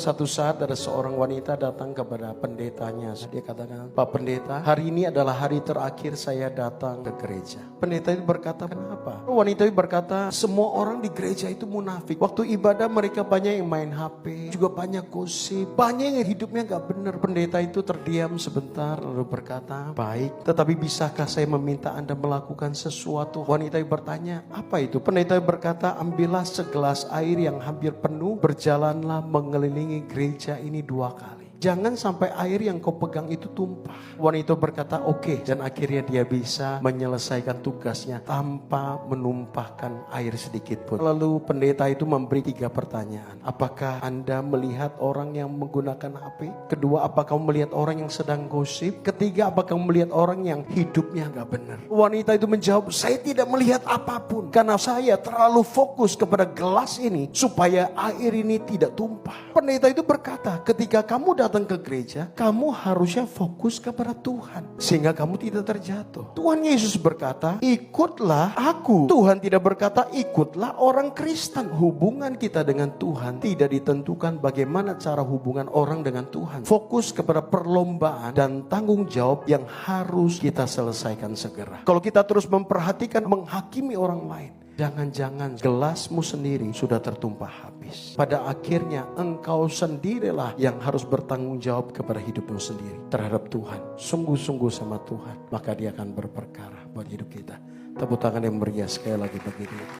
Satu saat ada seorang wanita datang kepada pendetanya. Dia katakan, "Pak Pendeta, hari ini adalah hari terakhir saya datang ke gereja." Pendeta itu berkata, "Kenapa?" Wanita itu berkata, "Semua orang di gereja itu munafik. Waktu ibadah mereka banyak yang main HP, juga banyak gosip, banyak yang hidupnya gak benar." Pendeta itu terdiam sebentar lalu berkata, "Baik, tetapi bisakah saya meminta Anda melakukan sesuatu?" Wanita itu bertanya, "Apa itu?" Pendeta itu berkata, "Ambillah segelas air yang hampir penuh, berjalanlah mengelilingi gereja ini 2 kali. Jangan sampai air yang kau pegang itu tumpah." Wanita berkata, "Oke." Dan akhirnya dia bisa menyelesaikan tugasnya tanpa menumpahkan air sedikit pun. Lalu pendeta itu memberi 3 pertanyaan. "Apakah Anda melihat orang yang menggunakan HP? Kedua, apakah kamu melihat orang yang sedang gosip? Ketiga, apakah kamu melihat orang yang hidupnya gak benar?" Wanita itu menjawab, "Saya tidak melihat apapun. Karena saya terlalu fokus kepada gelas ini supaya air ini tidak tumpah." Pendeta itu berkata, "Ketika kamu datang ke gereja, kamu harusnya fokus kepada Tuhan sehingga kamu tidak terjatuh." Tuhan Yesus berkata, "Ikutlah aku." Tuhan tidak berkata, "Ikutlah orang Kristen." Hubungan kita dengan Tuhan tidak ditentukan bagaimana cara hubungan orang dengan Tuhan. Fokus kepada perlombaan dan tanggung jawab yang harus kita selesaikan segera. Kalau kita terus memperhatikan, menghakimi orang lain, jangan-jangan gelasmu sendiri sudah tertumpah habis. Pada akhirnya engkau sendirilah yang harus bertanggung jawab kepada hidupmu sendiri terhadap Tuhan. Sungguh-sungguh sama Tuhan, maka dia akan berperkara buat hidup kita. Tepuk tangan yang meriah sekali lagi bagi dia.